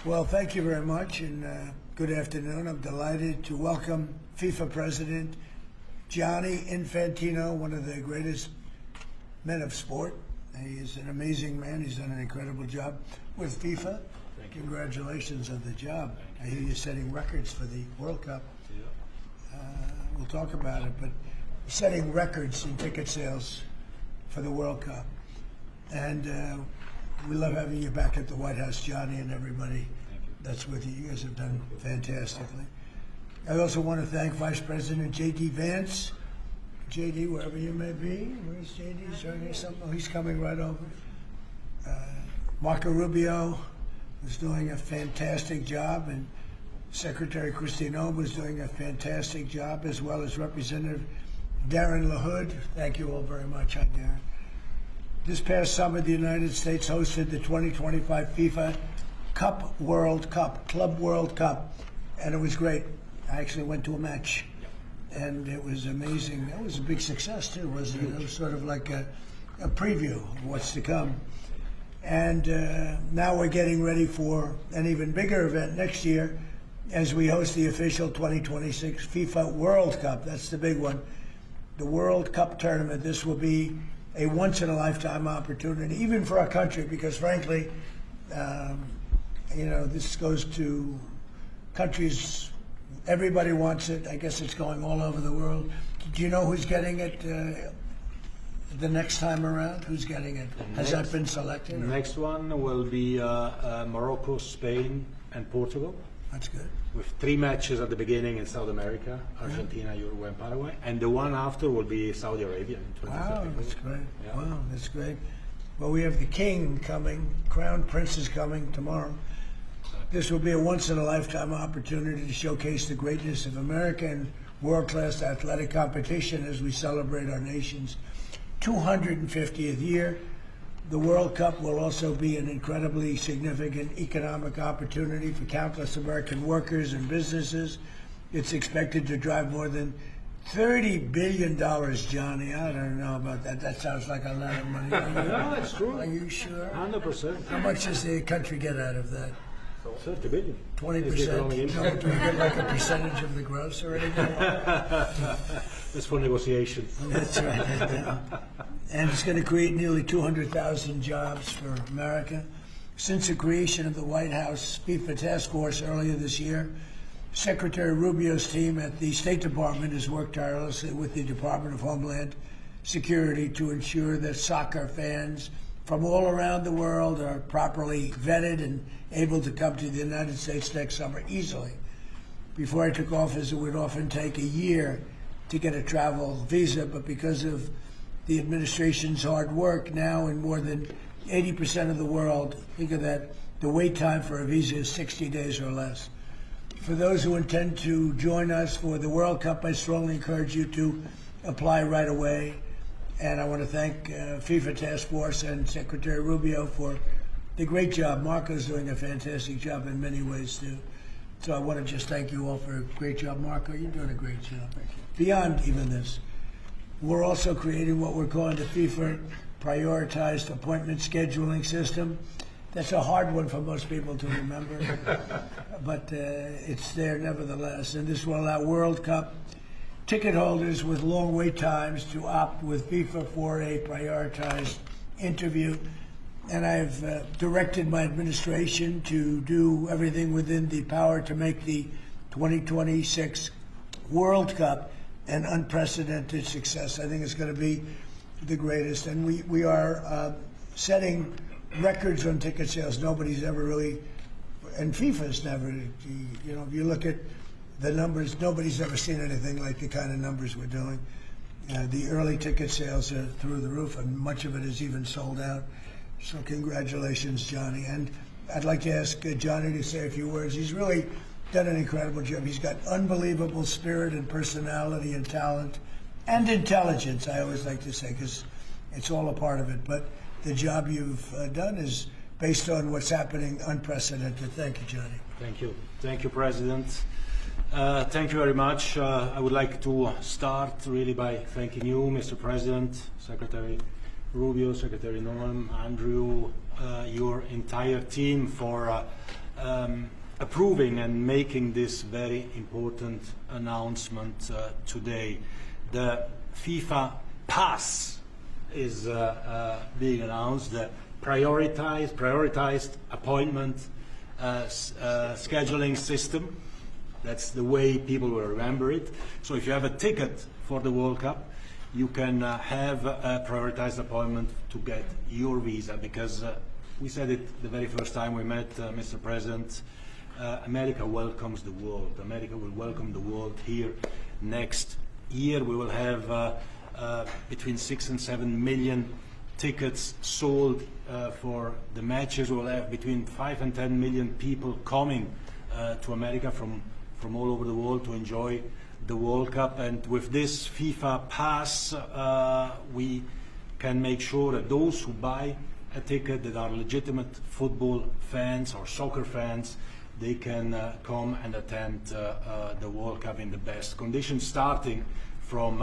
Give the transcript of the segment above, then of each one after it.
Well, thank you very much, and good afternoon. I'm delighted to welcome FIFA President Gianni Infantino, one of the greatest men of sport. He is an amazing man. He's done an incredible job with FIFA. Thank you. Congratulations on the job. I hear you're setting records for the World Cup. Yeah. We'll talk about it, but setting records in ticket sales for the World Cup. And we love having you back at the White House, Johnny, and everybody that's with you. You guys have done fantastically. I also want to thank Vice President J.D. Vance. J.D., wherever you may be. Where's J.D.? Is there any something? Oh, he's coming right over. Marco Rubio was doing a fantastic job, and Secretary Christine Ohm was doing a fantastic job, as well as Representative Darren LaHood. Thank you all very much. Hi, Darren. This past summer, the United States hosted the 2025 FIFA Club World Cup, and it was great. I actually went to a match, and it was amazing. It was a big success, too, wasn't it? It was sort of like a preview of what's to come. And now we're getting ready for an even bigger event next year as we host the official 2026 FIFA World Cup. That's the big one. The World Cup tournament. This will be a once-in-a-lifetime opportunity, even for our country, because frankly, this goes to countries, everybody wants it. I guess it's going all over the world. Do you know who's getting it the next time around? Who's getting it? Has that been selected? The next one will be Morocco, Spain, and Portugal. That's good. With 3 matches at the beginning in South America, Argentina, Uruguay, and Paraguay. And the one after will be Saudi Arabia in 2030. Wow, that's great. Yeah. Wow, that's great. Well, we have the king coming, Crown Prince is coming tomorrow. This will be a once-in-a-lifetime opportunity to showcase the greatness of American world-class athletic competition as we celebrate our nation's 250th year. The World Cup will also be an incredibly significant economic opportunity for countless American workers and businesses. It's expected to drive more than $30 billion, Johnny. I don't know about that. That sounds like a lot of money. No, it's true. Are you sure? 100%. How much does the country get out of that? 30 billion. 20%? No, do we get like a percentage of the gross or anything? That's for negotiation. That's right. And it's going to create nearly 200,000 jobs for America. Since the creation of the White House FIFA Task Force earlier this year, Secretary Rubio's team at the State Department has worked tirelessly with the Department of Homeland Security to ensure that soccer fans from all around the world are properly vetted and able to come to the United States next summer easily. Before I took office, it would often take a year to get a travel visa, but because of the administration's hard work, now in more than 80% of the world, think of that, the wait time for a visa is 60 days or less. For those who intend to join us for the World Cup, I strongly encourage you to apply right away. And I want to thank FIFA Task Force and Secretary Rubio for the great job. Marco's doing a fantastic job in many ways, too. So I want to just thank you all for a great job. Marco, you're doing a great job. Thank you. Beyond even this, we're also creating what we're calling the FIFA Prioritized Appointment Scheduling System. That's a hard one for most people to remember, but it's there nevertheless. And this will allow World Cup ticket holders with long wait times to opt with FIFA for a prioritized interview. And I've directed my administration to do everything within the power to make the 2026 World Cup an unprecedented success. I think it's going to be the greatest. And we are setting records on ticket sales. Nobody's ever really, and FIFA's never, if you look at the numbers, nobody's ever seen anything like the kind of numbers we're doing. The early ticket sales are through the roof, and much of it is even sold out. So congratulations, Johnny. And I'd like to ask Johnny to say a few words. He's really done an incredible job. He's got unbelievable spirit and personality and talent and intelligence, I always like to say, because it's all a part of it. But the job you've done is based on what's happening, unprecedented. Thank you, Johnny. Thank you. Thank you, President. Thank you very much. I would like to start really by thanking you, Mr. President, Secretary Rubio, Secretary Noem, Andrew, your entire team for approving and making this very important announcement today. The FIFA Pass is being announced, the prioritized appointment scheduling system. That's the way people will remember it. So if you have a ticket for the World Cup, you can have a prioritized appointment to get your visa, because we said it the very first time we met, Mr. President, America welcomes the world. America will welcome the world here next year. We will have between 6 and 7 million tickets sold for the matches. We will have between 5 and 10 million people coming to America from all over the world to enjoy the World Cup. And with this FIFA Pass, we can make sure that those who buy a ticket that are legitimate football fans or soccer fans, they can come and attend the World Cup in the best conditions, starting from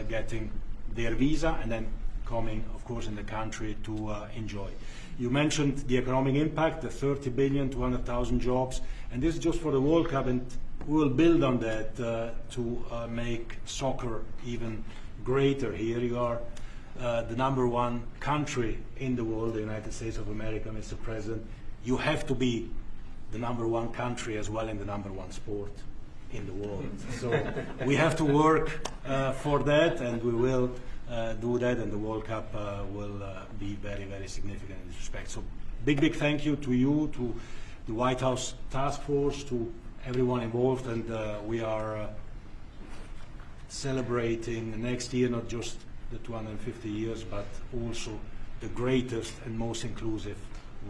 getting their visa and then coming, of course, in the country to enjoy. You mentioned the economic impact, the 30 billion, 200,000 jobs, and this is just for the World Cup, and we will build on that to make soccer even greater here. You are the #1 country in the world, the United States of America, Mr. President. You have to be the #1 country as well in the #1 sport in the world. So we have to work for that, and we will do that, and the World Cup will be very, very significant in this respect. So big thank you to you, to the White House Task Force, to everyone involved, and we are celebrating next year not just the 250 years, but also the greatest and most inclusive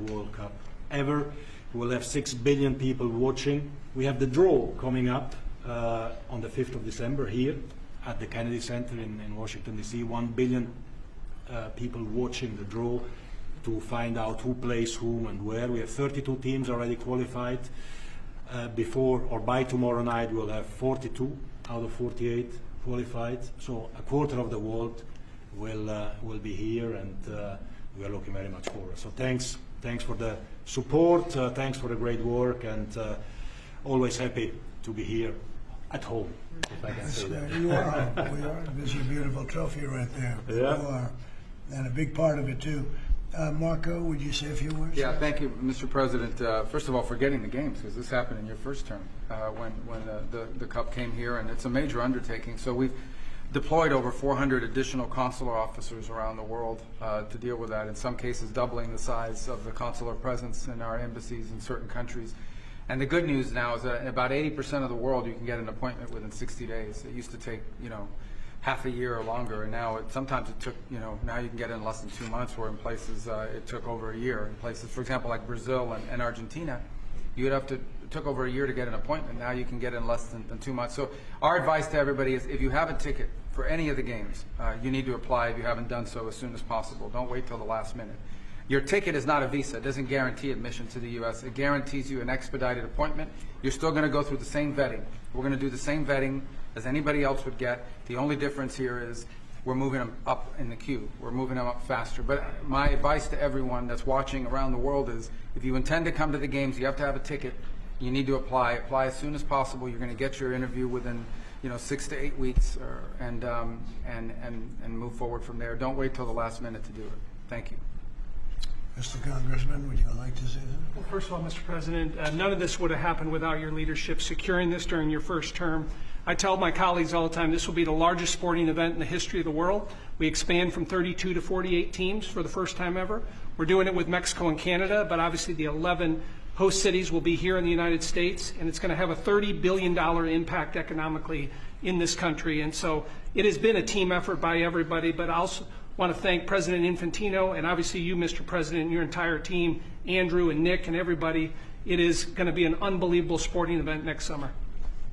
World Cup ever. We'll have 6 billion people watching. We have the draw coming up on the 5th of December here at the Kennedy Center in Washington, D.C. 1 billion people watching the draw to find out who plays whom and where. We have 32 teams already qualified. Before or by tomorrow night, we'll have 42 out of 48 qualified. So a quarter of the world will be here, and we are looking very much forward. So thanks for the support, thanks for the great work, and always happy to be here at home, if I can say that. You are. We are. There's your beautiful trophy right there. Yeah. You are. And a big part of it, too. Marco, would you say a few words? Yeah, thank you, Mr. President. First of all, for getting the games, because this happened in your first term when the Cup came here, and it's a major undertaking. So we've deployed over 400 additional consular officers around the world to deal with that, in some cases doubling the size of the consular presence in our embassies in certain countries. And the good news now is that in about 80% of the world you can get an appointment within 60 days. It used to take, half a year or longer, and now sometimes it took, now you can get it in less than 2 months, where in places it took over a year. In places, for example, like Brazil and Argentina, it took over a year to get an appointment. Now you can get it in less than 2 months. So our advice to everybody is, if you have a ticket for any of the games, you need to apply if you haven't done so as soon as possible. Don't wait till the last minute. Your ticket is not a visa. It doesn't guarantee admission to the U.S. It guarantees you an expedited appointment. You're still going to go through the same vetting. We're going to do the same vetting as anybody else would get. The only difference here is we're moving them up in the queue. We're moving them up faster. But my advice to everyone that's watching around the world is, if you intend to come to the games, you have to have a ticket. You need to apply. Apply as soon as possible. You're going to get your interview within 6 to 8 weeks, and move forward from there. Don't wait till the last minute to do it. Thank you. Mr. Congressman, would you like to say something? Well, first of all, Mr. President, none of this would have happened without your leadership securing this during your first term. I tell my colleagues all the time, this will be the largest sporting event in the history of the world. We expand from 32 to 48 teams for the first time ever. We're doing it with Mexico and Canada, but obviously the 11 host cities will be here in the United States, and it's going to have a $30 billion impact economically in this country. And so it has been a team effort by everybody, but I also want to thank President Infantino and obviously you, Mr. President, and your entire team, Andrew and Nick and everybody. It is going to be an unbelievable sporting event next summer.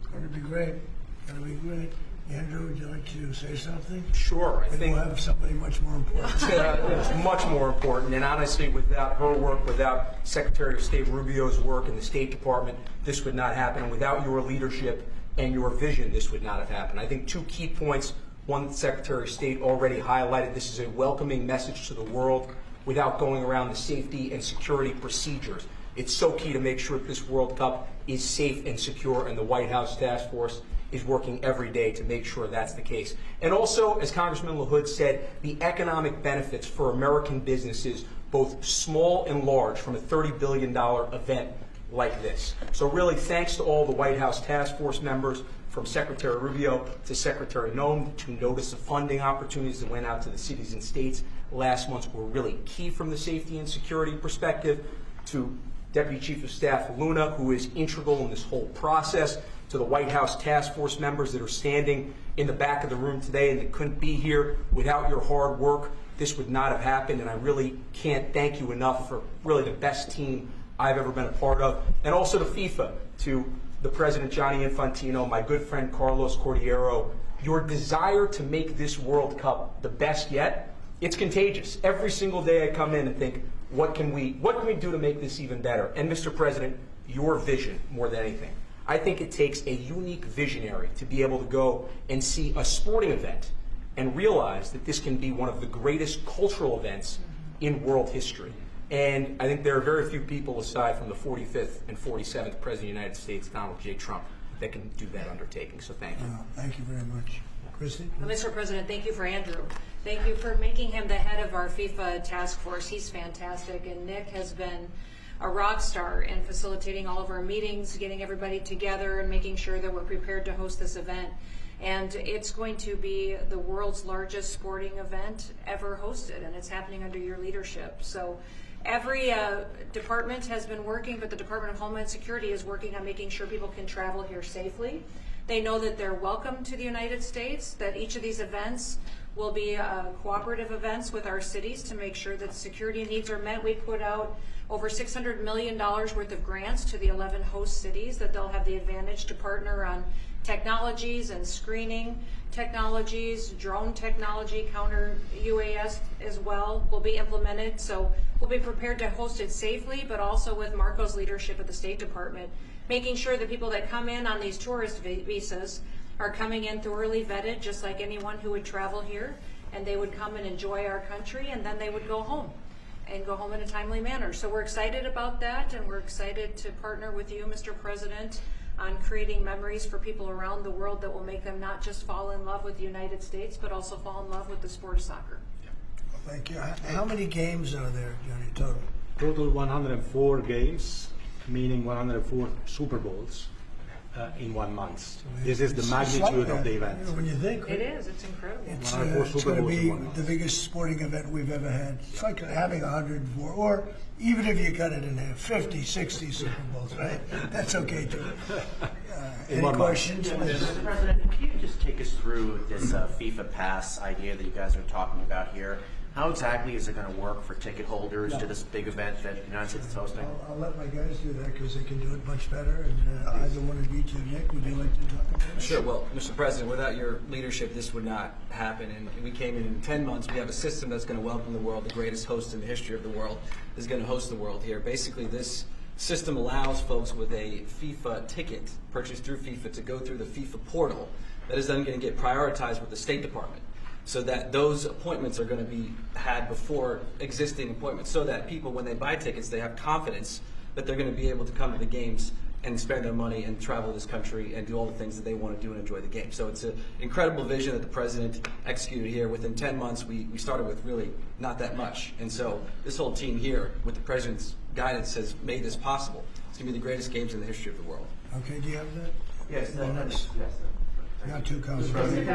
It's going to be great. It's going to be great. Andrew, would you like to say something? Sure. I think we'll have somebody much more important. it's much more important, and honestly, without her work, without Secretary of State Rubio's work in the State Department, this would not happen. And without your leadership and your vision, this would not have happened. I think 2 key points. One, the Secretary of State already highlighted. This is a welcoming message to the world without going around the safety and security procedures. It's so key to make sure that this World Cup is safe and secure, and the White House Task Force is working every day to make sure that's the case. And also, as Congressman LaHood said, the economic benefits for American businesses, both small and large, from a $30 billion event like this. So really, thanks to all the White House Task Force members, from Secretary Rubio to Secretary Noem, to notice of funding opportunities that went out to the cities and states last month were really key from the safety and security perspective, to Deputy Chief of Staff Luna, who is integral in this whole process, to the White House Task Force members that are standing in the back of the room today and that couldn't be here. Without your hard work, this would not have happened, and I really can't thank you enough for really the best team I've ever been a part of. And also to FIFA, to the President Gianni Infantino, my good friend Carlos Cordiero, your desire to make this World Cup the best yet, it's contagious. Every single day I come in and think, what can we do to make this even better? And Mr. President, your vision more than anything. I think it takes a unique visionary to be able to go and see a sporting event and realize that this can be one of the greatest cultural events in world history. And I think there are very few people, aside from the 45th and 47th President of the United States, Donald J. Trump, that can do that undertaking. So thank you. Thank you very much. Christy? Mr. President, thank you for Andrew. Thank you for making him the head of our FIFA task force. He's fantastic. And Nick has been a rock star in facilitating all of our meetings, getting everybody together, and making sure that we're prepared to host this event. And it's going to be the world's largest sporting event ever hosted, and it's happening under your leadership. So every department has been working, but the Department of Homeland Security is working on making sure people can travel here safely. They know that they're welcome to the United States, that each of these events will be cooperative events with our cities to make sure that security needs are met. We put out over $600 million worth of grants to the 11 host cities that they'll have the advantage to partner on technologies and screening technologies, drone technology, counter UAS as well will be implemented. So we'll be prepared to host it safely, but also with Marco's leadership at the State Department, making sure that people that come in on these tourist visas are coming in thoroughly vetted, just like anyone who would travel here, and they would come and enjoy our country, and then they would go home and go home in a timely manner. So we're excited about that, and we're excited to partner with you, Mr. President, on creating memories for people around the world that will make them not just fall in love with the United States, but also fall in love with the sport of soccer. Thank you. How many games are there, Johnny, total? Total 104 games, meaning 104 Super Bowls in 1 month. This is the It's magnitude like of the that, event. you know, when you think, It is, it's incredible. it's 104 Super going to Bowls in be 1 month. the biggest sporting event we've ever had. It's like having 104, or even if you cut it in half, 50, 60 Super Bowls, right? That's okay too. In Any 1 month. questions? Mr. President, can you just take us through this FIFA Pass idea that you guys are talking about here? How exactly is it going to work for ticket holders to this big event that the United States is hosting? I'll let my guys do that because they can do it much better. And either one of you two, Nick, would you like to talk about it? Sure. Well, Mr. President, without your leadership, this would not happen. And we came in 10 months. We have a system that's going to welcome the world. The greatest host in the history of the world is going to host the world here. Basically, this system allows folks with a FIFA ticket purchased through FIFA to go through the FIFA portal. That is then going to get prioritized with the State Department, so that those appointments are going to be had before existing appointments, so that people, when they buy tickets, they have confidence that they're going to be able to come to the games and spend their money and travel this country and do all the things that they want to do and enjoy the game. So it's an incredible vision that the President executed here. Within 10 months, we started with really not that much. And so this whole team here, with the President's guidance, has made this possible. It's going to be the greatest games in the history of the world. Okay, do you have that? Yes, yes. Not too complicated.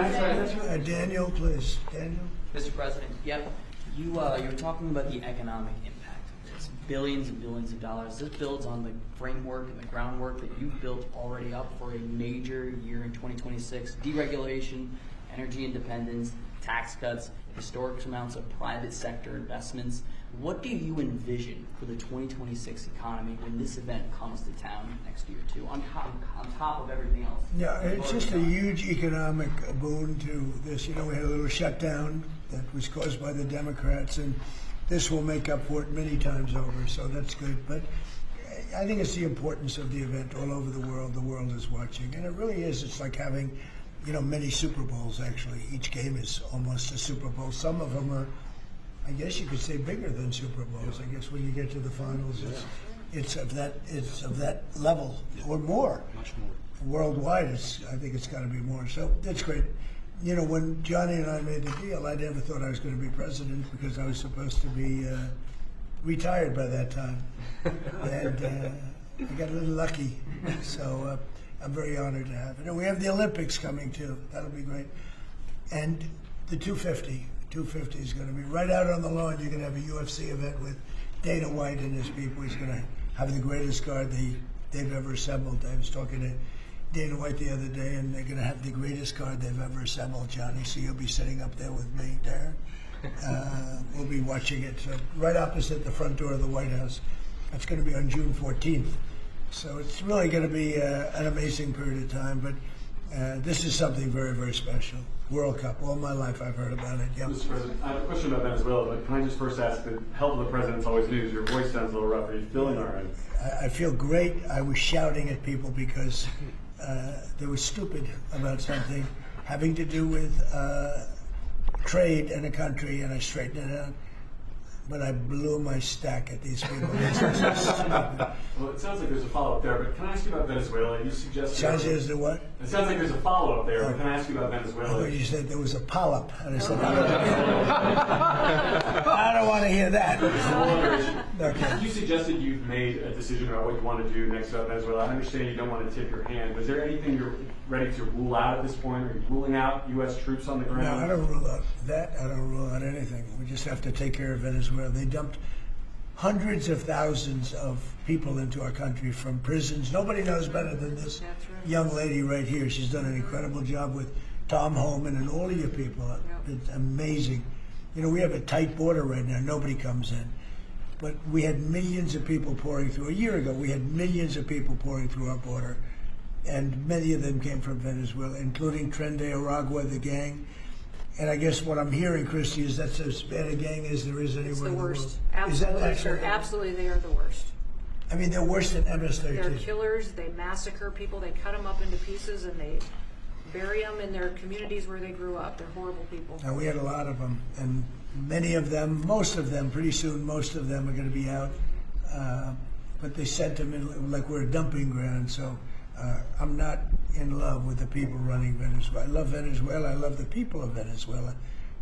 Daniel, please. Daniel? Mr. President, yep. You were talking about the economic impact of this. Billions and billions of dollars. This builds on the framework and the groundwork that you've built already up for a major year in 2026. Deregulation, energy independence, tax cuts, historic amounts of private sector investments. What do you envision for the 2026 economy when this event comes to town next year, too, on top of everything else? Yeah, it's just a huge economic boon to this. You know, we had a little shutdown that was caused by the Democrats, and this will make up for it many times over, so that's good. But I think it's the importance of the event all over the world. The world is watching, and it really is. It's like having, you know, many Super Bowls, actually. Each game is almost a Super Bowl. Some of them are, I guess you could say, bigger than Super Bowls. I guess when you get to the finals, it's of that level or more. Much more. Worldwide, I think it's got to be more. So that's great. You know, when Johnny and I made the deal, I never thought I was going to be president because I was supposed to be retired by that time, and I got a little lucky. So I'm very honored to have it. And we have the Olympics coming too. That'll be great. And the 250 is going to be right out on the lawn. You're going to have a UFC event with Dana White and his people. He's going to have the greatest card they've ever assembled. I was talking to Dana White the other day, and they're going to have the greatest card they've ever assembled, Johnny. So you'll be sitting up there with me, Darren. We'll be watching it. So right opposite the front door of the White House. That's going to be on June 14th. So it's really going to be an amazing period of time. But this is something very, very special. World Cup. All my life I've heard about it. Yeah. Mr. President, I have a question about Venezuela, but can I just first ask, the help of the president's always news. Your voice sounds a little rough. Are you feeling all right? I feel great. I was shouting at people because they were stupid about something having to do with trade in a country, and I straightened it out. But I blew my stack at these people. Well, it sounds like there's a follow-up there, but can I ask you about Venezuela? You suggested... Sounds as the what? It sounds like there's a follow-up there, but can I ask you about I Venezuela? thought you said there was a polyp. And I said, I don't want to hear that. Okay. You suggested you've made a decision about what you want to do next about Venezuela. I understand you don't want to tip your hand, but is there anything you're ready to rule out at this point? Are you ruling out U.S. troops on the ground? No, I don't rule out that. I don't rule out anything. We just have to take care of Venezuela. They dumped hundreds of thousands of people into our country from prisons. Nobody knows better than this young lady right here. She's done an incredible job with Tom Homan and all of you people. It's amazing. You know, we have a tight border right now. Nobody comes in. But we had millions of people pouring through. A year ago, we had millions of people pouring through our border. And many of them came from Venezuela, including Tren de Aragua, the gang. And I guess what I'm hearing, Christy, is that's as bad a gang as there is anywhere It's the in the worst. world. Absolutely, Is that sure. Absolutely, they are the worst. I mean, they're worse than They're MS-13. killers. They massacre people. They cut them up into pieces and they bury them in their communities where they grew up. They're horrible people. And we had a lot of them, and many of them, most of them, pretty soon, most of them are going to be out. But they sent them in like we're a dumping ground. So I'm not in love with the people running Venezuela. I love Venezuela. I love the people of Venezuela.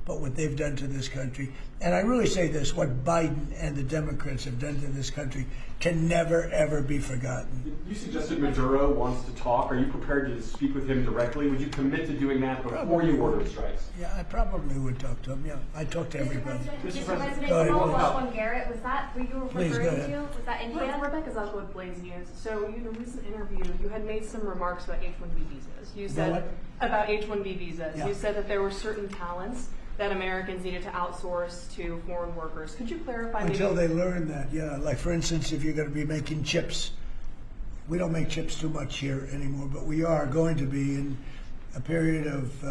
But what they've done to this country, and I really say this, what Biden and the Democrats have done to this country can never, ever be forgotten. You suggested Maduro wants to talk. Are you prepared to speak with him directly? Would you commit to doing that before you order the strikes? Yeah, I probably would talk to him. Yeah, I talk to everybody. Mr. Mr. President. President, Go ahead, Jamal please. Bushwan Garrett, was that who you were Please, go referring ahead. to? Was that India? Rebecca Zalko with Blaze News. So in a recent interview, you had made some remarks about H-1B visas. You said what? about H-1B visas. Yeah. You said that there were certain talents that Americans needed to outsource to foreign workers. Could you clarify? Until maybe? they learn that, yeah. Like, for instance, if you're going to be making chips, we don't make chips too much here anymore, but we are going to be in a period of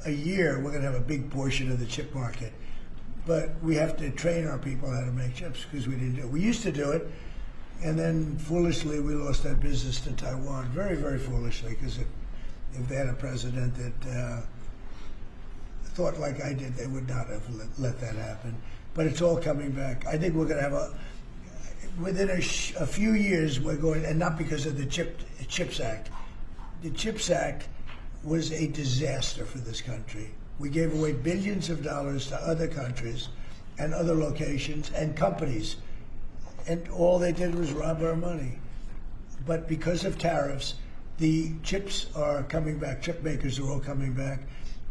a year. We're going to have a big portion of the chip market. But we have to train our people how to make chips because we didn't do it. We used to do it, and then foolishly we lost that business to Taiwan. Very, very foolishly, because if they had a president that thought like I did, they would not have let that happen. But it's all coming back. I think we're going to have within a few years, we're going, and not because of the CHIPS Act. The CHIPS Act was a disaster for this country. We gave away billions of dollars to other countries and other locations and companies, and all they did was rob our money. But because of tariffs, the chips are coming back. Chip makers are all coming back.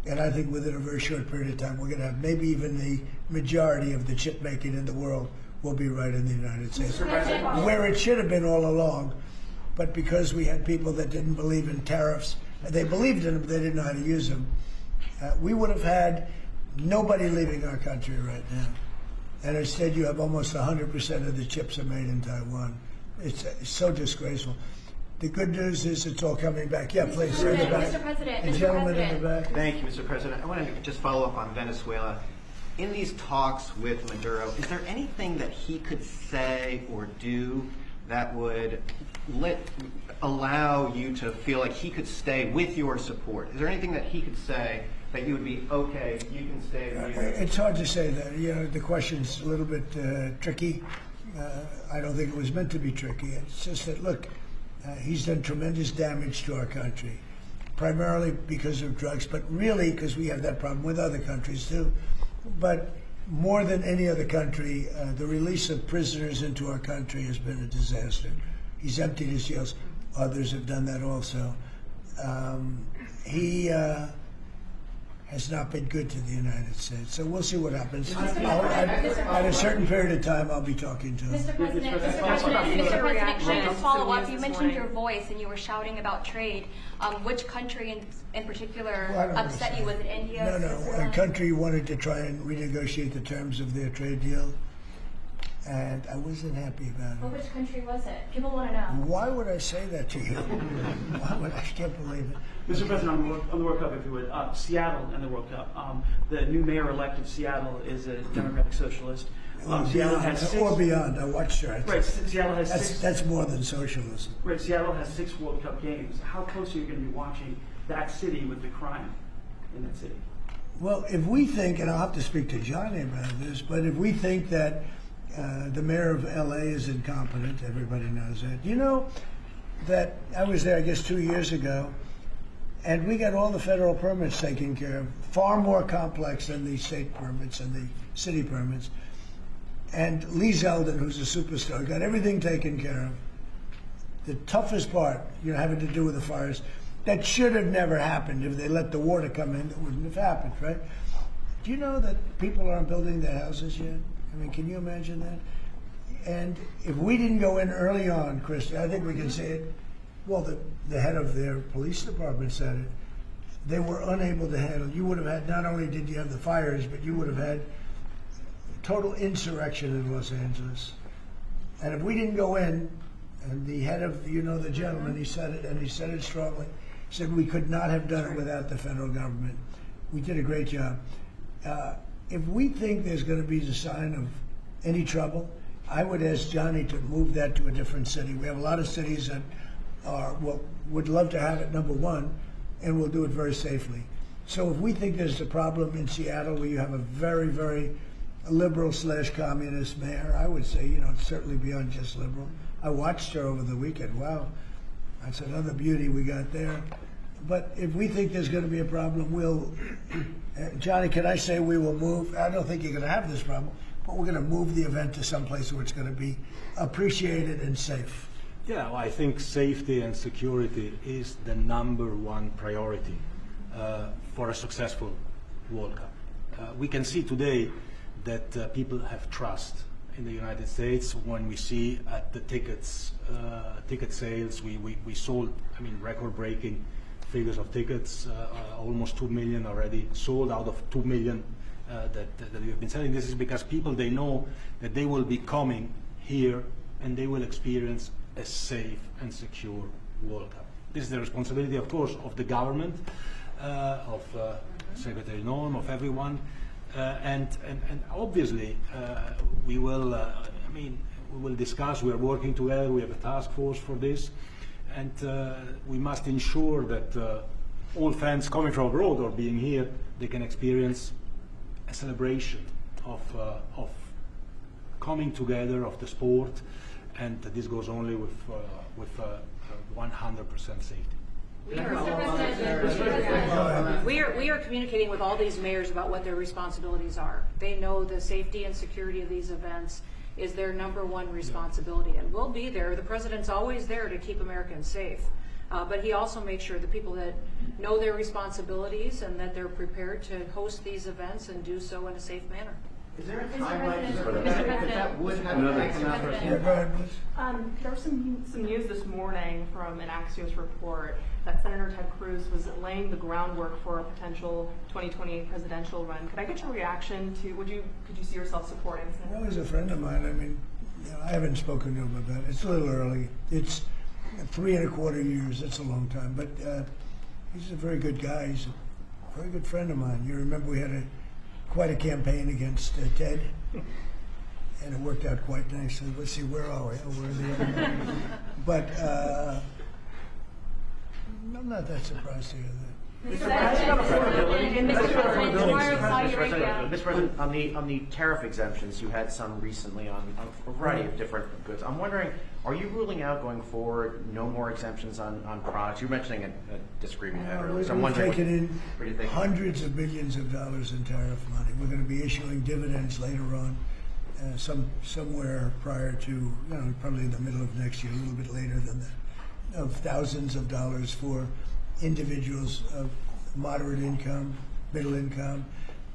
And I think within a very short period of time, we're going to have maybe even the majority of the chip making in the world will be right in the United States. Where it should have been all along. But because we had people that didn't believe in tariffs, they believed in them, but they didn't know how to use them, we would have had nobody leaving our country right now. And instead, you have almost 100% of the chips are made in Taiwan. It's so disgraceful. The good news is it's all coming back. Yeah, please. Mr. President, The Mr. gentleman in President. the back. Thank you, Mr. President. I wanted to just follow up on Venezuela. In these talks with Maduro, is there anything that he could say or do that would allow you to feel like he could stay with your support? Is there anything that he could say that you would be, okay, you can stay with you? It's hard to say that. You know, the question's a little bit tricky. I don't think it was meant to be tricky. It's just that, look, he's done tremendous damage to our country, primarily because of drugs, but really because we have that problem with other countries too. But more than any other country, the release of prisoners into our country has been a disaster. He's emptied his jails. Others have done that also. He has not been good to the United States. So we'll see what happens. At a certain period of time, I'll be talking to him. Mr. President, can I just follow up? You mentioned your voice and you were shouting about trade. Which country in particular upset you? Was it India? No. A country wanted to try and renegotiate the terms of their trade deal, and I wasn't happy about Well, it. which country was it? People want to know. Why would I say that to you? I can't believe it. Mr. President, on the World Cup, if you would, Seattle and the World Cup. The new mayor-elect of Seattle is a Democratic Socialist. Seattle has six, or beyond. I watched her. Right, Seattle has six. That's more than socialism. Right, Seattle has 6 World Cup games. How close are you going to be watching that city with the crime in that city? Well, if we think, and I'll have to speak to Johnny about this, but if we think that the mayor of L.A. is incompetent, everybody knows that. You know that I was there, I guess, 2 years ago, and we got all the federal permits taken care of, far more complex than the state permits and the city permits. And Lee Zeldin, who's a superstar, got everything taken care of. The toughest part, having to do with the fires, that should have never happened. If they let the water come in, that wouldn't have happened, right? Do you know that people aren't building their houses yet? I mean, can you imagine that? And if we didn't go in early on, Christy, I think we can say it. Well, the head of their police department said it. They were unable to handle. You would have had, not only did you have the fires, but you would have had total insurrection in Los Angeles. And if we didn't go in, and the head of, the gentleman, he said it, and he said it strongly, he said we could not have done it without the federal government. We did a great job. If we think there's going to be a sign of any trouble, I would ask Johnny to move that to a different city. We have a lot of cities that would love to have it, number one, and we'll do it very safely. So if we think there's a problem in Seattle where you have a very, very liberal/communist mayor, I would say, it's certainly beyond just liberal. I watched her over the weekend. Wow, that's another beauty we got there. But if we think there's going to be a problem, we'll, Johnny, can I say we will move? I don't think you're going to have this problem, but we're going to move the event to someplace where it's going to be appreciated and safe. Yeah, well, I think safety and security is the #1 priority for a successful World Cup. We can see today that people have trust in the United States when we see at the ticket sales, we sold, record-breaking figures of tickets, almost 2 million already sold out of 2 million that we have been selling. This is because people, they know that they will be coming here and they will experience a safe and secure World Cup. This is the responsibility, of course, of the government, of Secretary Norm, of everyone, and obviously we will. We will discuss. We are working together. We have a task force for this, and we must ensure that all fans coming from abroad or being here, they can experience a celebration of coming together of the sport, and this goes only with 100% safety. We are communicating with all these mayors about what their responsibilities are. They know the safety and security of these events is their #1 responsibility, and we'll be there. The president's always there to keep Americans safe, but he also makes sure the people that know their responsibilities and that they're prepared to host these events and do so in a safe manner. Is there a Mr. timeline President, for Mr. that? President. That would have an economic impact. There was some news this morning from an Axios report that Senator Ted Cruz was laying the groundwork for a potential 2028 presidential run. Could I get your reaction to? Could you see yourself supporting Senator? Well, he's a friend of mine. I haven't spoken to him about it. It's a little early. It's 3¼ years. That's a long time. But he's a very good guy. He's a very good friend of mine. You remember we had quite a campaign against Ted, and it worked out quite nicely. Let's see, where are we? Oh, we're the other. But I'm not that surprised to hear that. Mr. President, on the tariff exemptions, you had some recently on a variety of different goods. I'm wondering, are you ruling out going forward no more exemptions on products? You were mentioning a disagreement you had earlier. So I'm wondering We've taken what do you in think? hundreds of billions of dollars in tariff money. We're going to be issuing dividends later on, somewhere prior to, probably in the middle of next year, a little bit later than that, of thousands of dollars for individuals of moderate income, middle income.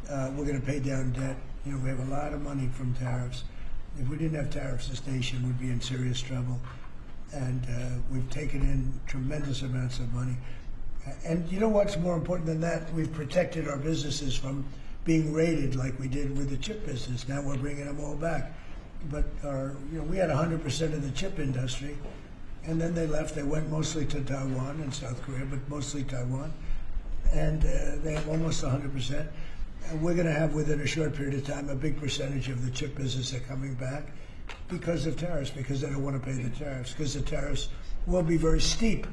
We're going to pay down debt. We have a lot of money from tariffs. If we didn't have tariffs, this nation would be in serious trouble. And we've taken in tremendous amounts of money. And you know what's more important than that? We've protected our businesses from being raided like we did with the chip business. Now we're bringing them all back. But we had 100% of the chip industry, and then they left. They went mostly to Taiwan and South Korea, but mostly Taiwan. And they have almost 100%. And we're going to have, within a short period of time, a big percentage of the chip business are coming back because of tariffs, because they don't want to pay the tariffs, because the tariffs will be very steep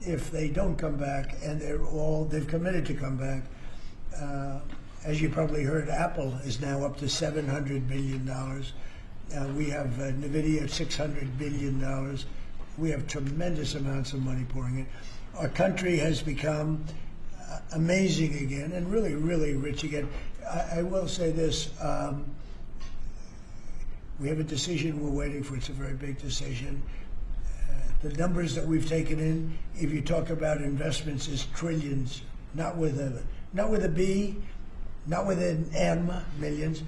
if they don't come back, and they've committed to come back. As you probably heard, Apple is now up to $700 billion. We have NVIDIA at $600 billion. We have tremendous amounts of money pouring in. Our country has become amazing again and really, really rich again. I will say this. We have a decision we're waiting for. It's a very big decision. The numbers that we've taken in, if you talk about investments, is trillions, not with a B, not with an M, millions,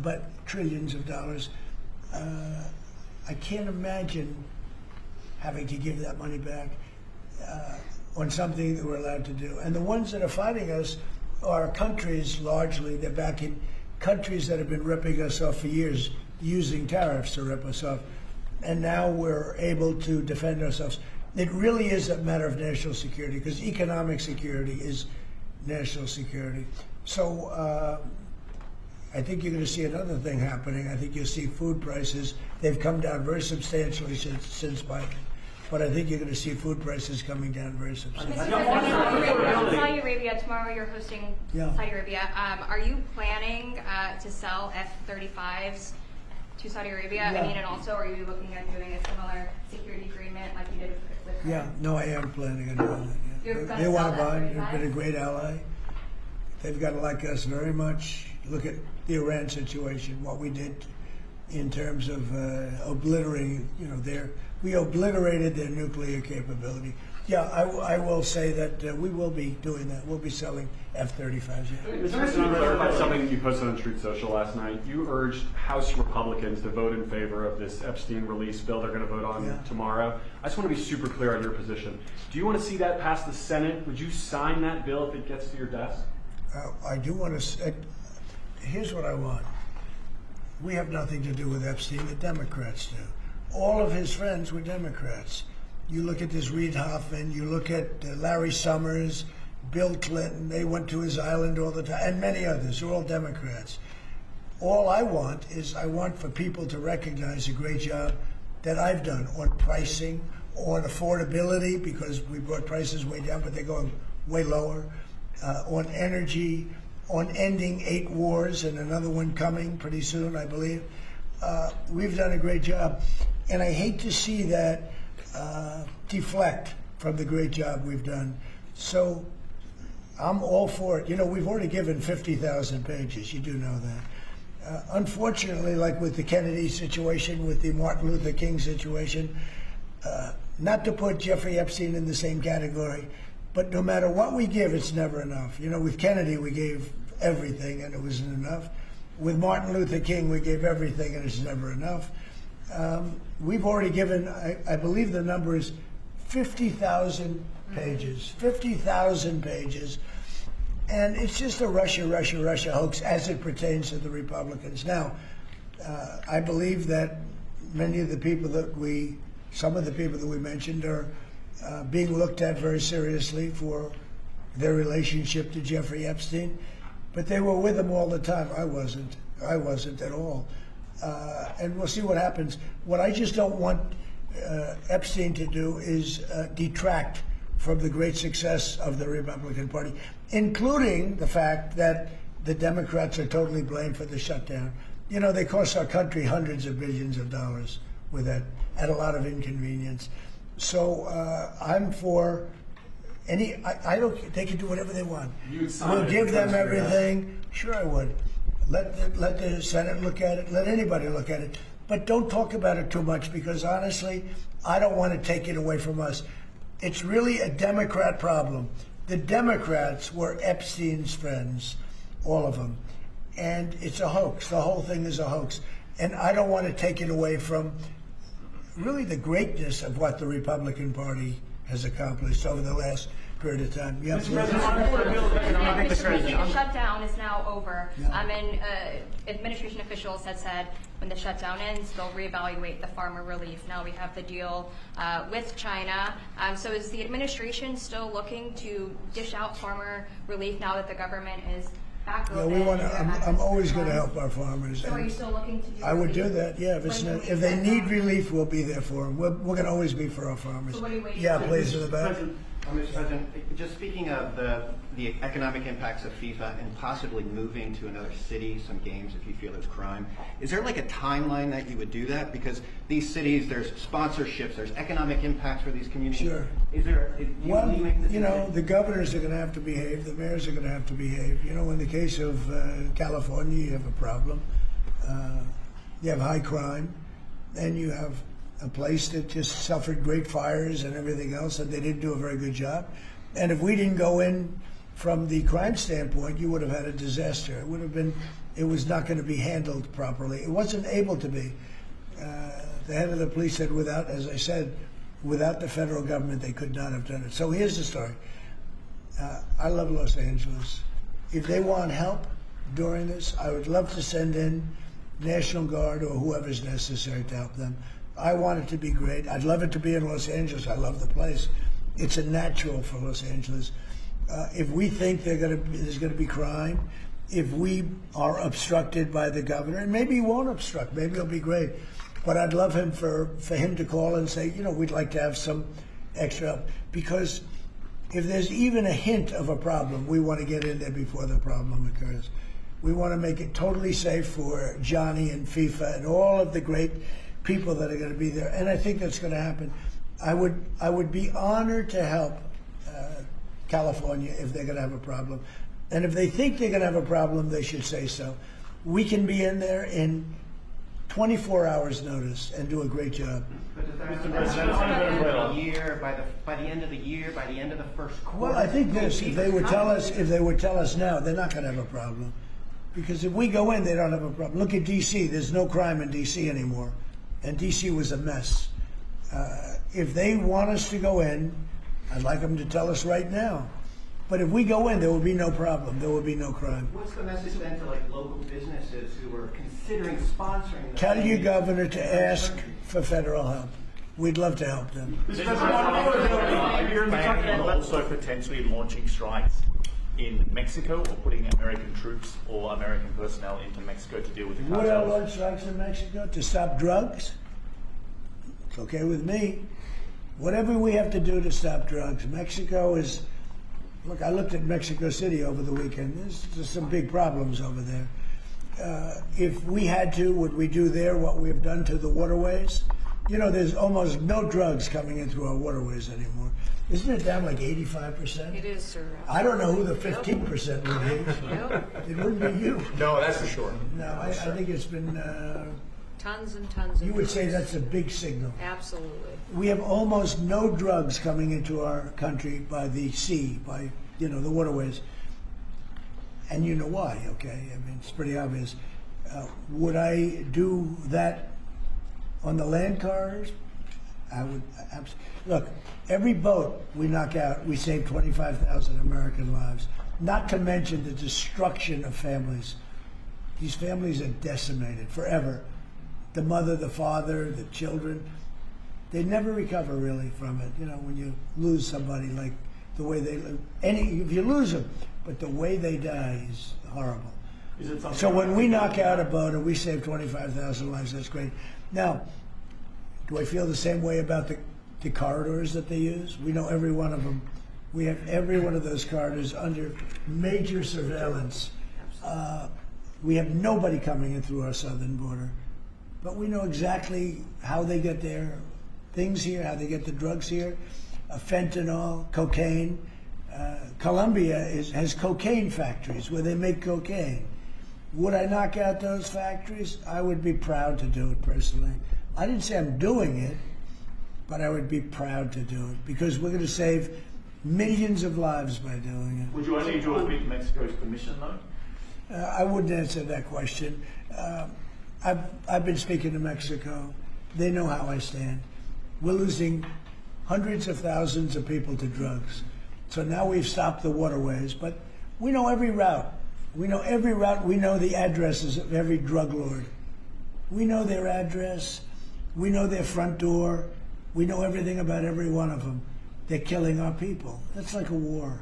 but trillions of dollars. I can't imagine having to give that money back on something that we're allowed to do. And the ones that are fighting us are countries, largely. They're back in countries that have been ripping us off for years, using tariffs to rip us off. And now we're able to defend ourselves. It really is a matter of national security, because economic security is national security. So I think you're going to see another thing happening. I think you'll see food prices. They've come down very substantially since Biden. But I think you're going to see food prices coming down very substantially. Saudi Arabia, tomorrow you're hosting Yeah. Saudi Arabia. Are you planning to sell F-35s to Saudi Arabia? Yeah. I mean, and also, are you looking at doing a similar security agreement like you did with Yeah, no, I am planning on doing that. You're Yeah. gonna They want to sell buy. that They've been a great ally. They've got to like us very much. Look at the Iran situation, what we did in terms of obliterating, we obliterated their nuclear capability. Yeah, I will say that we will be doing that. We'll be selling F-35s. Yeah. Mr. President, to clarify something you posted on Truth Social last night. You urged House Republicans to vote in favor of this Epstein release bill they're going to vote on tomorrow. I just want to be super clear on your position. Do you want to see that pass the Senate? Would you sign that bill if it gets to your desk? I do want to. Here's what I want. We have nothing to do with Epstein. The Democrats do. All of his friends were Democrats. You look at this Reid Hoffman, you look at Larry Summers, Bill Clinton, they went to his island all the time, and many others. They're all Democrats. All I want for people to recognize the great job that I've done on pricing, on affordability, because we brought prices way down, but they're going way lower, on energy, on ending 8 wars and another one coming pretty soon, I believe. We've done a great job. And I hate to see that deflect from the great job we've done. So I'm all for it. We've already given 50,000 pages. You do know that. Unfortunately, like with the Kennedy situation, with the Martin Luther King situation, not to put Jeffrey Epstein in the same category, but no matter what we give, it's never enough. With Kennedy, we gave everything and it wasn't enough. With Martin Luther King, we gave everything and it's never enough. We've already given, I believe the number is 50,000 pages. 50,000 pages. And it's just a Russia hoax as it pertains to the Republicans. Now, I believe that some of the people that we mentioned are being looked at very seriously for their relationship to Jeffrey Epstein, but they were with him all the time. I wasn't at all. And we'll see what happens. What I just don't want Epstein to do is detract from the great success of the Republican Party, including the fact that the Democrats are totally blamed for the shutdown. You know, they cost our country hundreds of billions of dollars with that, at a lot of inconvenience. So I'm for any. I don't. They can do whatever they want. We'll give them everything. Sure, I would. Let the Senate look at it. Let anybody look at it. But don't talk about it too much, because honestly, I don't want to take it away from us. It's really a Democrat problem. The Democrats were Epstein's friends, all of them. And it's a hoax. The whole thing is a hoax. And I don't want to take it away from really the greatness of what the Republican Party has accomplished over the last period of time. Yeah, The administration shutdown is now over. And administration officials had said when the shutdown ends, they'll reevaluate the farmer relief. Now we have the deal with China. So is the administration still looking to dish out farmer relief now that the government is back Yeah, open? we want to. I'm always going to help our farmers. So are you still looking to do I would do relief? that. Yeah, if they need relief, we'll be there for them. We're going to always be for our farmers. So what are you waiting Yeah, for? please, in the back. Mr. President, just speaking of the economic impacts of FIFA and possibly moving to another city, some games if you feel there's crime, is there like a timeline that you would do that? Because these cities, there's sponsorships, there's economic impacts for these communities. Sure. Is there, Well, make the you know, the governors are going to have to behave. The mayors are going to have to behave. You know, in the case of California, you have a problem. You have high crime, and you have a place that just suffered great fires and everything else, and they didn't do a very good job. And if we didn't go in from the crime standpoint, you would have had a disaster. It would have been, it was not going to be handled properly. It wasn't able to be. The head of the police said without, as I said, without the federal government, they could not have done it. So here's the story. I love Los Angeles. If they want help during this, I would love to send in National Guard or whoever's necessary to help them. I want it to be great. I'd love it to be in Los Angeles. I love the place. It's a natural for Los Angeles. If we think there's going to be crime, if we are obstructed by the governor, and maybe he won't obstruct, maybe it'll be great. But I'd love him for him to call and say, you know, we'd like to have some extra help. Because if there's even a hint of a problem, we want to get in there before the problem occurs. We want to make it totally safe for Johnny and FIFA and all of the great people that are going to be there, and I think that's going to happen. I would be honored to help California if they're going to have a problem, and if they think they're going to have a problem, they should say so. We can be in there in 24 hours notice and do a great job. By the end of the year, by the end of the first quarter. Well, I think this: if they would tell us now, they're not going to have a problem, because if we go in, they don't have a problem. Look at D.C. There's no crime in D.C. anymore. And D.C. was a mess. If they want us to go in, I'd like them to tell us right now. But if we go in, there will be no problem. There will be no crime. What's the message then to like local businesses who are considering sponsoring? Tell your governor to ask for federal help. We'd love to help them. And also potentially launching strikes in Mexico, or putting American troops or American personnel into Mexico to deal with the Would I cartels. launch strikes in Mexico to stop drugs? It's okay with me. Whatever we have to do to stop drugs. Mexico is, look, I looked at Mexico City over the weekend. There's some big problems over there. If we had to, would we do there what we've done to the waterways? You know, there's almost no drugs coming in through our waterways anymore. Isn't it down like 85%? It is, sir. I don't know who the 15% would be. It wouldn't be you. No, that's for sure. No, I think it's been, Tons and tons of you would say drugs. that's a big signal. Absolutely. We have almost no drugs coming into our country by the sea, by, you know, the waterways. And you know why, okay? I mean, it's pretty obvious. Would I do that on the land cars? I would look, every boat we knock out, we save 25,000 American lives. Not to mention the destruction of families. These families are decimated forever. The mother, the father, the children, they never recover really from it. You know, when you lose somebody, like the way they live, if you lose them, but the way they die is horrible. So when we knock out a boat and we save 25,000 lives, that's great. Now, do I feel the same way about the the corridors that they use. We know every one of them. We have every one of those corridors under major surveillance. We have nobody coming in through our southern border, but we know exactly how they get their things here, how they get the drugs here, fentanyl, cocaine. Colombia has cocaine factories where they make cocaine. Would I knock out those factories? I would be proud to do it personally. I didn't say I'm doing it, but I would be proud to do it because we're going to save millions of lives by doing it. Would you only do it with Mexico's permission, though? I wouldn't answer that question. I've been speaking to Mexico. They know how I stand. We're losing hundreds of thousands of people to drugs. So now we've stopped the waterways, but we know every route. We know every route. We know the addresses of every drug lord. We know their address. We know their front door. We know everything about every one of them. They're killing our people. That's like a war.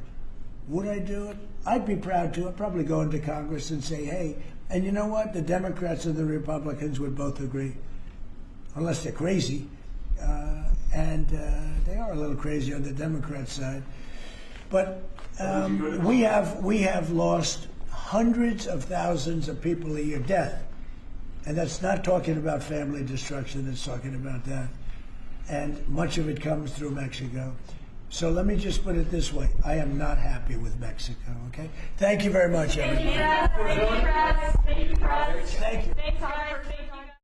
Would I do it? I'd be proud to. I'd probably go into Congress and say, hey, and you know what? The Democrats and the Republicans would both agree, unless they're crazy. And they are a little crazy on the Democrat side. But we have lost hundreds of thousands of people a year, death. And that's not talking about family destruction, that's talking about that. And much of it comes through Mexico. So let me just put it this way. I am not happy with Mexico, okay? Thank you very much, everybody. Thank you, Press. Thank you, Press. Thank you. Thanks, Howard.